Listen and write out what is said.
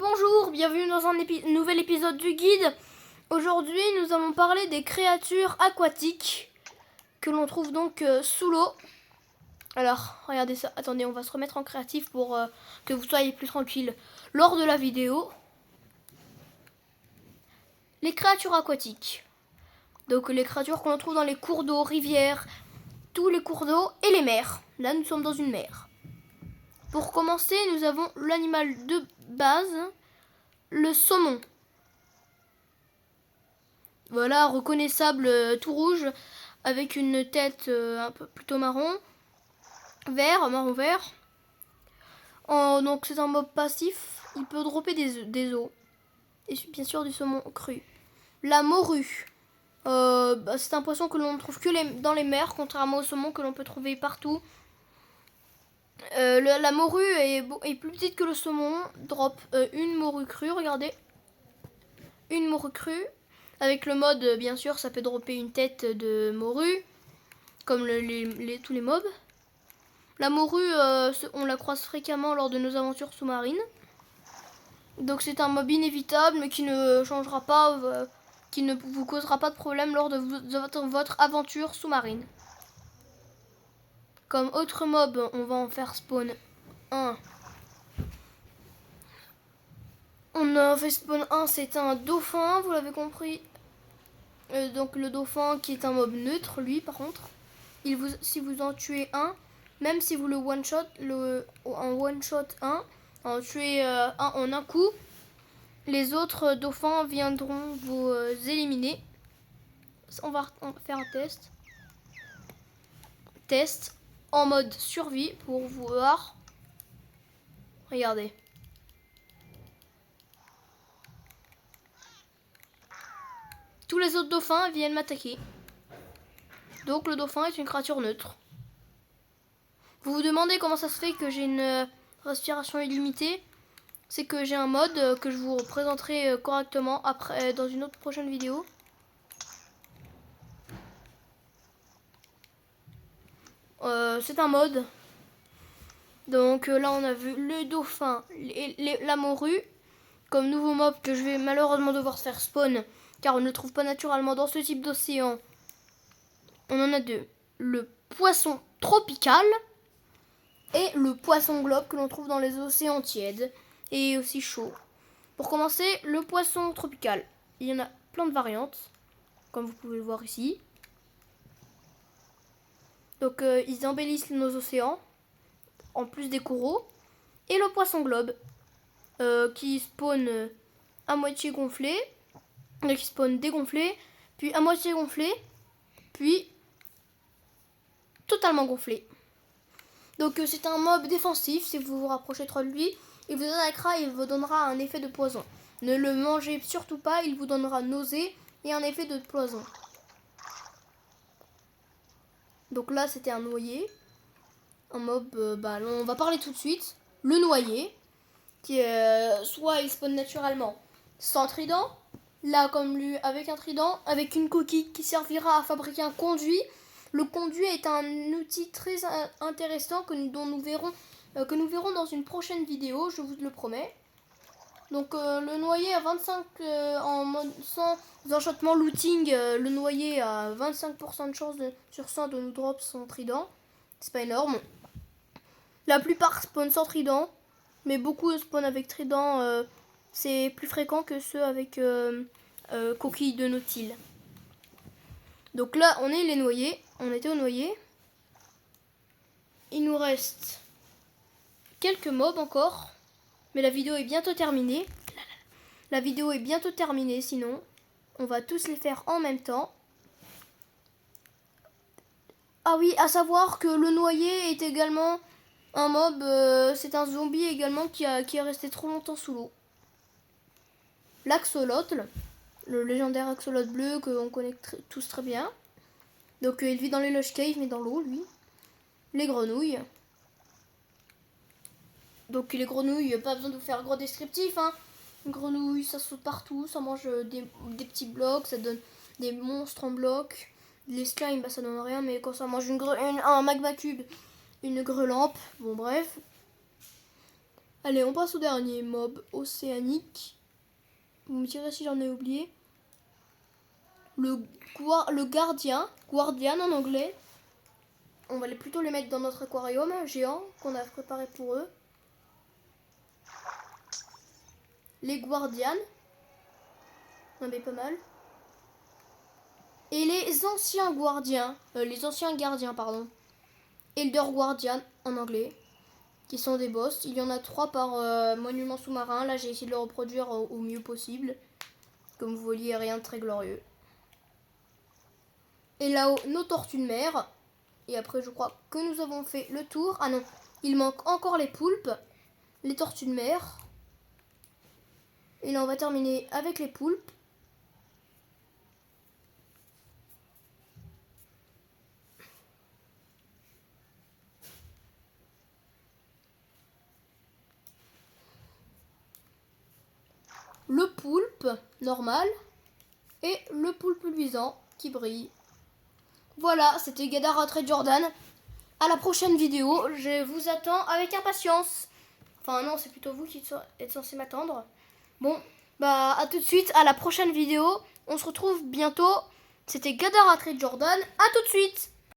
Bonjour, bienvenue dans un nouvel épisode du guide. Aujourd'hui, nous allons parler des créatures aquatiques que l'on trouve donc sous l'eau. Alors, regardez ça. Attendez, on va se remettre en créatif pour que vous soyez plus tranquille lors de la vidéo. Les créatures aquatiques. Donc, les créatures qu'on trouve dans les cours d'eau, rivières, tous les cours d'eau et les mers. Là, nous sommes dans une mer. Pour commencer, nous avons l'animal de base, le saumon. Voilà, reconnaissable, tout rouge, avec une tête un peu plutôt marron vert. Donc c'est un mob passif, il peut dropper des os. Et bien sûr du saumon cru. La morue, c'est un poisson que l'on ne trouve que dans les mers, contrairement au saumon que l'on peut trouver partout. La morue est plus petite que le saumon, drop une morue crue, regardez. Une morue crue. Avec le mode, bien sûr, ça peut dropper une tête de morue, comme tous les mobs. La morue, on la croise fréquemment lors de nos aventures sous-marines. Donc c'est un mob inévitable, mais qui ne changera pas, qui ne vous causera pas de problème lors de votre aventure sous-marine. Comme autre mob, on va en faire spawn un. On a fait spawn 1, c'est un dauphin, vous l'avez compris. Donc le dauphin qui est un mob neutre, lui par contre, si vous en tuez un, même si vous le one shot, en tuez un en un coup, les autres dauphins viendront vous éliminer. On va faire un test en mode survie pour voir. Regardez. Tous les autres dauphins viennent m'attaquer. Donc le dauphin est une créature neutre. Vous vous demandez comment ça se fait que j'ai une respiration illimitée. C'est que j'ai un mode que je vous présenterai correctement après dans une autre prochaine vidéo. C'est un mode. Donc là on a vu le dauphin, la morue comme nouveau mob que je vais malheureusement devoir faire spawn car on ne le trouve pas naturellement dans ce type d'océan. On en a deux. Le poisson tropical et le poisson globe que l'on trouve dans les océans tièdes et aussi chauds. Pour commencer, le poisson tropical. Il y en a plein de variantes, comme vous pouvez le voir ici. Donc ils embellissent nos océans, en plus des coraux. Et le poisson globe, qui spawn à moitié gonflé, qui spawn dégonflé, puis à moitié gonflé, puis totalement gonflé. Donc c'est un mob défensif, si vous vous rapprochez trop de lui, il vous attaquera et il vous donnera un effet de poison. Ne le mangez surtout pas, il vous donnera nausée et un effet de poison. Donc là c'était un noyé, un mob, on va parler tout de suite. Le noyé, qui est soit il spawn naturellement sans trident, là comme lui avec un trident, avec une coquille qui servira à fabriquer un conduit. Le conduit est un outil très intéressant que nous verrons dans une prochaine vidéo, je vous le promets. Donc le noyé à 25 en mode sans enchantement looting, le noyé a 25% de chance sur 100 de nous drop son trident. C'est pas énorme. La plupart spawn sans trident, mais beaucoup spawn avec trident. C'est plus fréquent que ceux avec coquille de nautile. Donc là on est les noyés. On était au noyé. Il nous reste quelques mobs encore. Mais la vidéo est bientôt terminée. La vidéo est bientôt terminée sinon. On va tous les faire en même temps. Ah oui, à savoir que le noyé est également un mob. C'est un zombie également qui est resté trop longtemps sous l'eau. L'axolotl. Le légendaire axolotl bleu qu'on connaît tous très bien. Donc il vit dans les lush caves mais dans l'eau lui. Les grenouilles. Donc les grenouilles, pas besoin de vous faire gros descriptif. Hein. Une grenouille, ça saute partout, ça mange des petits blocs, ça donne des monstres en blocs. Les slimes, ça donne rien, mais quand ça mange un magma cube, une grelampe, bon bref. Allez, on passe au dernier mob océanique. Vous me direz si j'en ai oublié. Le guardian en anglais. On va plutôt les mettre dans notre aquarium géant qu'on a préparé pour eux. Les guardians. On en met pas mal. Et les anciens gardiens, pardon. Elder Guardian en anglais. Qui sont des boss. Il y en a 3 par monument sous-marin. Là, j'ai essayé de le reproduire au mieux possible. Comme vous voyez, rien de très glorieux. Et là-haut, nos tortues de mer. Et après, je crois que nous avons fait le tour. Ah non, il manque encore les poulpes, les tortues de mer. Et là, on va terminer avec les poulpes. Le poulpe normal et le poulpe luisant qui brille. Voilà, c'était Gadara Trade Jordan. À la prochaine vidéo, je vous attends avec impatience. Enfin non, c'est plutôt vous qui êtes censé m'attendre. Bon, bah à tout de suite, à la prochaine vidéo. On se retrouve bientôt. C'était Gadara Trade Jordan. À tout de suite.